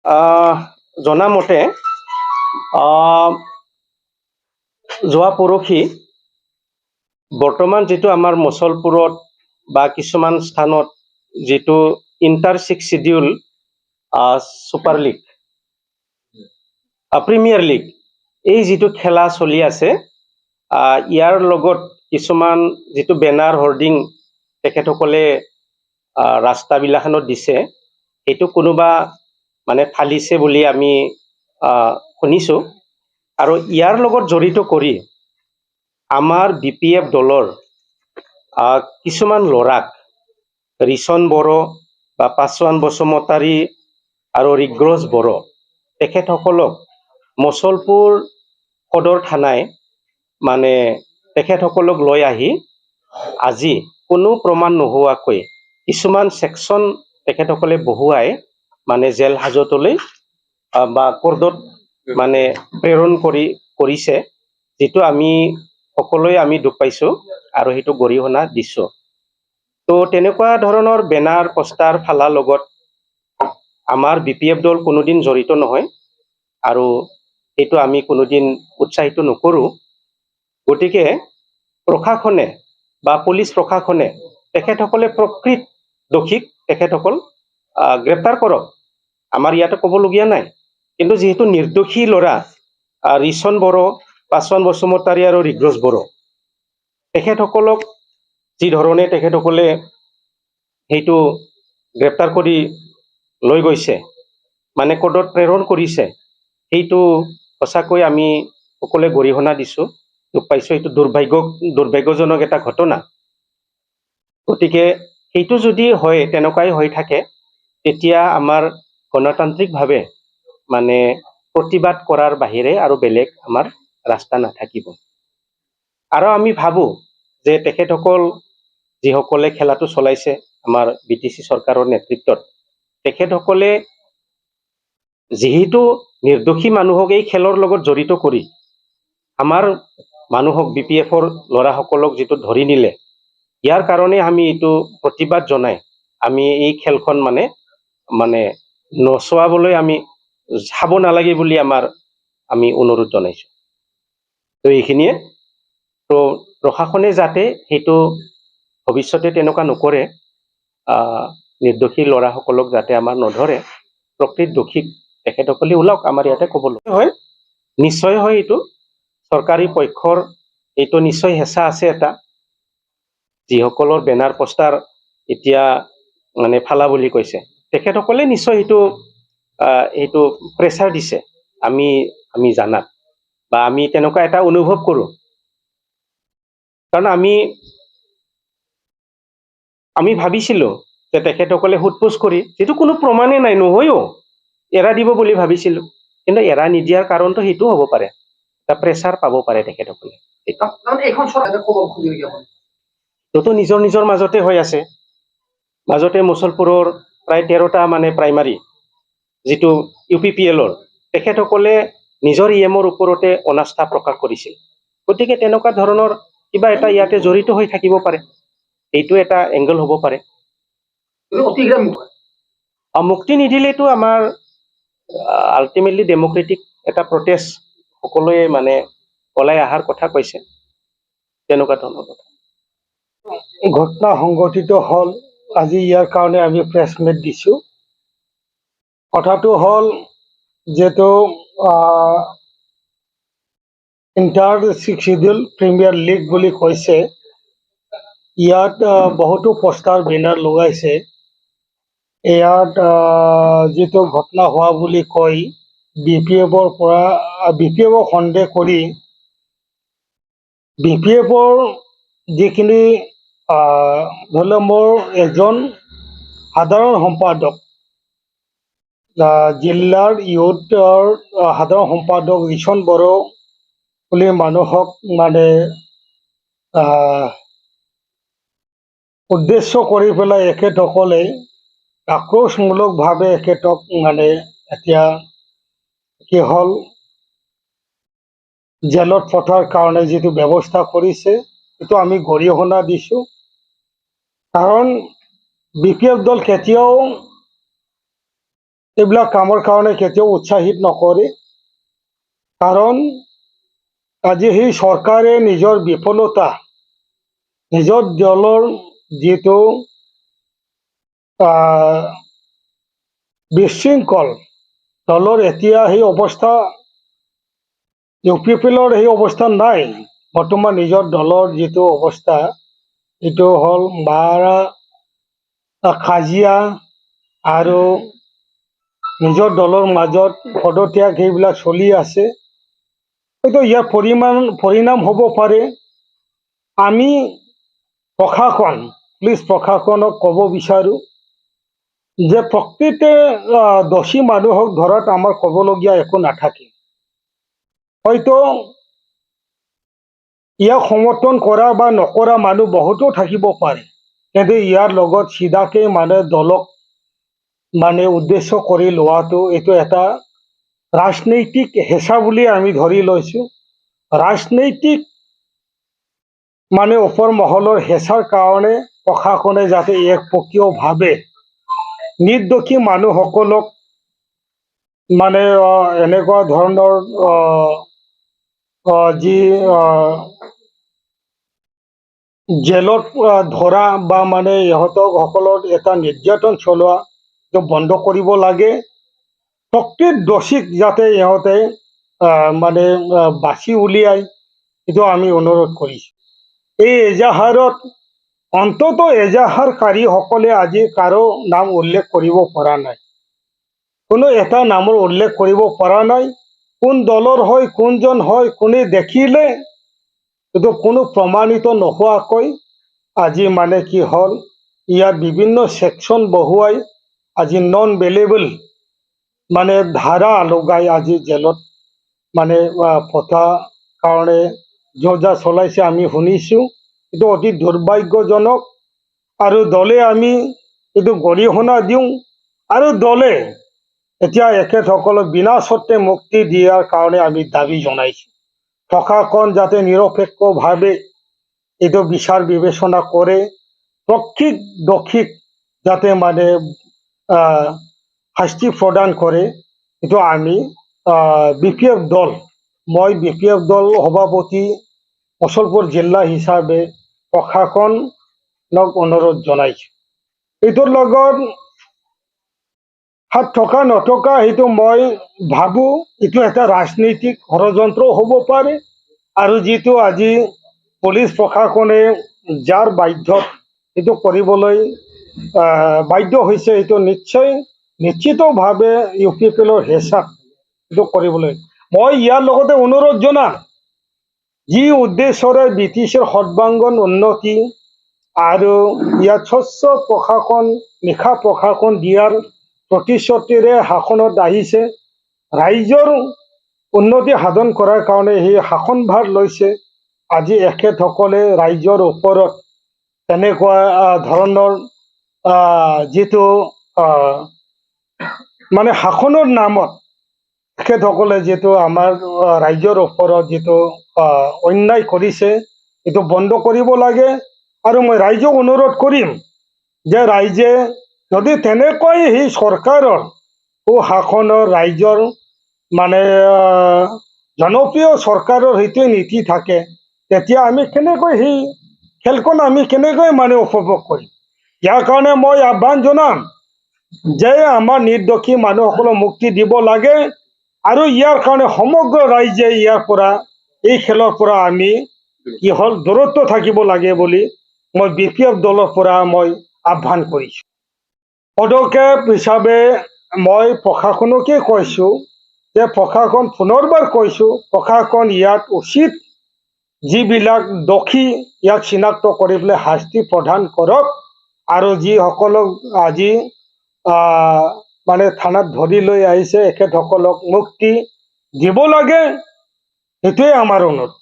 জনামতে যোৱা পৰহি বৰ্তমান যিটো আমাৰ মচলপুৰত বা কিছুমান স্থানত যিটো inter 6 schedule super league premier league এই যিটো খেলা চলি আছে ইয়াৰ লগত কিছুমান যিটো বেনাৰ হোৰ্ডিং তেখেতসকলে ৰাস্তাবিলাখনত দিছে এইটো কোনোবা মানে ফালিছে বুলি আমি শুনিছোঁ আৰু ইয়াৰ লগত জড়িত কৰি আমাৰ BPF দলৰ কিছুমান ল'ৰাক ৰিচন বড়ো বা পাছোৱান বসুমতাৰী আৰু ঋগ্ৰজ বড়ো তেখেতসকলক মচলপুৰ সদৰ থানায় মানে তেখেতসকলক লৈ আহি আজি কোনো প্ৰমাণ নোহোৱাকৈ কিছুমান ছেকশ্যন তেখেতসকলে বহুৱাই মানে জেল হাজতলৈ বা কোৰ্টত মানে প্ৰেৰণ কৰিছে যিটো আমি সকলোৱে আমি দুখ পাইছোঁ আৰু সেইটো গৰিহণা দিছোঁ। তো তেনেকুৱা ধৰণৰ বেনাৰ পোষ্টাৰ ফালাৰ লগত আমাৰ BPF দল কোনোদিন জড়িত নহয় আৰু এইটো আমি কোনোদিন উৎসাহিত নকৰোঁ। গতিকে প্ৰশাসনে বা পুলিচ প্ৰশাসনে তেখেতসকলে প্ৰকৃত দোষীক তেখেতসকল গ্ৰেপ্তাৰ কৰক, আমাৰ ইয়াতে ক'বলগীয়া নাই। কিন্তু যিহেতু নিৰ্দোষী ল'ৰা ৰিচন বড়ো, পাছোৱান বসুমতাৰী আৰু ঋগ্ৰজ বড়ো তেখেতসকলক যি ধৰণে তেখেতসকলে সেইটো গ্ৰেপ্তাৰ কৰি লৈ গৈছে মানে কোৰ্টত প্ৰেৰণ কৰিছে সেইটো সঁচাকৈ আমি সকলোৱে গৰিহণা দিছোঁ, দুখ পাইছোঁ। এইটো দুৰ্ভাগ্যজনক এটা ঘটনা। গতিকে সেইটো যদি হয় তেনেকুৱাই হৈ থাকে তেতিয়া আমাৰ গণতান্ত্ৰিকভাৱে মানে প্ৰতিবাদ কৰাৰ বাহিৰে আৰু বেলেগ আমাৰ ৰাস্তা নাথাকিব। আৰু আমি ভাবোঁ যে তেখেতসকল যিসকলে খেলাটো চলাইছে আমাৰ BTC চৰকাৰৰ নেতৃত্বত তেখেতসকলে যিহেতু নিৰ্দোষী মানুহক এই খেলৰ লগত জড়িত কৰি আমাৰ মানুহক BPFৰ ল'ৰাসকলক যিটো ধৰি নিলে ইয়াৰ কাৰণে আমি এইটো প্ৰতিবাদ জনাই আমি এই খেলখন মানে নচোৱাবলৈ আমি চাব নালাগে বুলি আমি অনুৰোধ জনাইছোঁ। তো এইখিনিয়ে। তো প্ৰশাসনে যাতে সেইটো ভৱিষ্যতে তেনেকুৱা নকৰে, নিৰ্দোষী ল'ৰাসকলক যাতে আমাৰ নধৰে, প্ৰকৃত দোষীক তেখেতসকলে ওলাওক, আমাৰ ইয়াতে ক'বলৈ হয় নিশ্চয় হয়। এইটো চৰকাৰী পক্ষৰ এইটো নিশ্চয় হেঁচা আছে এটা, যিসকলৰ বেনাৰ পোষ্টাৰ এতিয়া মানে ফালা বুলি কৈছে তেখেতসকলে নিশ্চয় এইটো প্ৰেছাৰ দিছে আমি জানাত বা আমি তেনেকুৱা এটা অনুভৱ কৰোঁ। কাৰণ আমি ভাবিছিলোঁ যে তেখেতসকলে সোধ-পোছ কৰি যিটো কোনো প্ৰমাণেই নাই নহয়ও এৰা দিব বুলি ভাবিছিলোঁ, কিন্তু এৰা নিদিয়াৰ কাৰণটো সেইটোও হ'ব পাৰে, এটা প্ৰেছাৰ পাব পাৰে তেখেতসকলে। এইটো নিজৰ মাজতে হৈ আছে। মাজতে মচলপুৰৰ প্ৰায় 13টা মানে প্ৰাইমাৰী যিটো UPPLৰ তেখেতসকলে নিজৰ EMৰ ওপৰতে অনাস্থা প্ৰকাশ কৰিছিল। গতিকে তেনেকুৱা ধৰণৰ কিবা এটা ইয়াতে জড়িত হৈ থাকিব পাৰে, এইটো এটা এংগল হ'ব পাৰে। মুক্তি নিদিলেতো আমাৰ আল্টিমেটলি ডেমক্ৰেটিক এটা প্ৰটেষ্ট সকলোৱে মানে ওলাই অহাৰ কথা কৈছে, তেনেকুৱা ধৰণৰ কথা। ঘটনা সংঘটিত হ'ল, আজি ইয়াৰ কাৰণে আমি প্ৰেছ মিট দিছোঁ। কথাটো হ'ল যিহেতু ইণ্টাৰ 6 শিডিউল প্ৰিমিয়াৰ লীগ বুলি কৈছে, ইয়াত বহুতো পোষ্টাৰ বেনাৰ লগাইছে। ইয়াত যিটো ঘটনা হোৱা বুলি কৈ BPFক সন্দেহ কৰি BPFৰ যিখিনি ধৰি লওক মোৰ এজন সাধাৰণ সম্পাদক, জিলাৰ ইউথৰ সাধাৰণ সম্পাদক ৰিচন বড়ো বুলি মানুহক মানে উদ্দেশ্য কৰি পেলাই এখেতসকলে আক্ৰোশমূলকভাৱে এখেতক মানে এতিয়া কি হ'ল জেলত পঠাৰ কাৰণে যিটো ব্যৱস্থা কৰিছে সেইটো আমি গৰিহণা দিছোঁ। কাৰণ BPF দল কেতিয়াও এইবিলাক কামৰ কাৰণে কেতিয়াও উৎসাহিত নকৰে। কাৰণ আজি সেই চৰকাৰে নিজৰ বিফলতা, নিজৰ দলৰ যিটো বিশৃংখল দলৰ এতিয়া সেই অৱস্থা, ইউ পি পি এলৰ সেই অৱস্থা নাই। বৰ্তমান নিজৰ দলৰ যিটো অৱস্থা, এইটো হ'ল মাৰা কাজিয়া আৰু নিজৰ দলৰ মাজত পদত্যাগ সেইবিলাক চলি আছে। হয়তো ইয়াৰ পৰিণাম হ'ব পাৰে। আমি প্ৰশাসন, পুলিচ প্ৰশাসনক ক'ব বিচাৰোঁ যে প্ৰকৃতে দোষী মানুহক ধৰাত আমাৰ ক'বলগীয়া একো নাথাকে। হয়তো ইয়াক সমৰ্থন কৰা বা নকৰা মানুহ বহুতো থাকিব পাৰে, কিন্তু ইয়াৰ লগত চিধাকে দলক উদ্দেশ্য কৰি লোৱাটো এইটো এটা ৰাজনৈতিক হেঁচা বুলি আমি ধৰি লৈছোঁ। ৰাজনৈতিক ওপৰ মহলৰ হেঁচাৰ কাৰণে প্ৰশাসনে যাতে একপক্ষীয়ভাৱে নিৰ্দোষী মানুহসকলক এনেকুৱা ধৰণৰ যি জেলত ধৰা বা ইহঁতক সকলৰ এটা নিৰ্যাতন চলোৱা বন্ধ কৰিব লাগে। প্ৰকৃত দোষীক যাতে ইহঁতে বাছি উলিয়াই, এইটো আমি অনুৰোধ কৰিছোঁ। এই এজাহাৰত অন্তত এজাহাৰকাৰীসকলে আজি কাৰো নাম উল্লেখ কৰিব পৰা নাই। কোনো এটা নামৰ উল্লেখ কৰিব পৰা নাই। কোন দলৰ হয়, কোনজন হয়, কোনে দেখিলে, কিন্তু কোনো প্ৰমাণিত নোহোৱাকৈ আজি কি হ'ল, ইয়াত বিভিন্ন ছেকশ্যন বহুৱাই আজি নন বেলেবল ধাৰা লগাই আজি জেলত পঠোৱা কাৰণে যোজা চলাইছে আমি শুনিছোঁ। এইটো অতি দুৰ্ভাগ্যজনক। আৰু দলে আমি এইটো গৰিহণা দিওঁ। আৰু দলে এতিয়া এখেতসকলক বিনা চৰ্তে মুক্তি দিয়াৰ কাৰণে আমি দাবী জনাইছোঁ। প্ৰশাসন যাতে নিৰপেক্ষভাৱে এইটো বিচাৰ বিবেচনা কৰে, প্ৰকৃত দোষীক যাতে শাস্তি প্ৰদান কৰে। এইটো আমি BPF দল, মই BPF দল সভাপতি মুছলপুৰ জিলা হিচাপে প্ৰশাসনক অনুৰোধ জনাইছোঁ। এইটোৰ লগত হাত থকা নথকা সেইটো মই ভাবোঁ এইটো এটা ৰাজনৈতিক ষড়যন্ত্ৰ হ'ব পাৰে। আৰু যিটো আজি পুলিচ প্ৰশাসনে যাৰ বাধ্যত এইটো কৰিবলৈ বাধ্য হৈছে, এইটো নিশ্চিতভাৱে UPPL হেঁচাত এইটো কৰিবলৈ মই ইয়াৰ লগতে অনুৰোধ জনাম, যি উদ্দেশ্যৰে BTCৰ সৰ্বাংগন উন্নতি আৰু ইয়াত স্বচ্ছ প্ৰশাসন, নিশা প্ৰশাসন দিয়াৰ প্ৰতিশ্ৰুতিৰে শাসনত আহিছে, ৰাইজৰ উন্নতি সাধন কৰাৰ কাৰণে সেই শাসনভাৰ লৈছে। আজি এখেতসকলে ৰাইজৰ ওপৰত তেনেকুৱা ধৰণৰ যিটো শাসনৰ নামত তেখেতসকলে যিটো আমাৰ ৰাইজৰ ওপৰত যিটো অন্যায় কৰিছে, এইটো বন্ধ কৰিব লাগে। আৰু মই ৰাইজক অনুৰোধ কৰিম যে ৰাইজে যদি তেনেকৈ সেই চৰকাৰৰ শাসনৰ ৰাইজৰ জনপ্ৰিয় চৰকাৰৰ সেইটোৱে নীতি থাকে, তেতিয়া আমি কেনেকৈ সেই খেলখন আমি কেনেকৈ উপভোগ কৰিম। ইয়াৰ কাৰণে মই আহ্বান জনাম যে আমাৰ নিৰ্দোষী মানুহসকলক মুক্তি দিব লাগে। আৰু ইয়াৰ কাৰণে সমগ্ৰ ৰাইজে এই খেলৰ পৰা আমি দূৰত্ব থাকিব লাগে বুলি মই BPF দলৰ পৰা মই আহ্বান কৰিছোঁ। পদক্ষেপ হিচাপে মই প্ৰশাসনকে কৈছোঁ যে প্ৰশাসন, পুনৰবাৰ কৈছোঁ, প্ৰশাসন ইয়াত উচিত যিবিলাক দোষী ইয়াক চিনাক্ত কৰি পেলাই শাস্তি প্ৰদান কৰক। আৰু যিসকলক আজি থানাত ধৰি লৈ আহিছে, এখেতসকলক মুক্তি দিব লাগে। সেইটোৱে আমাৰ অনুৰোধ।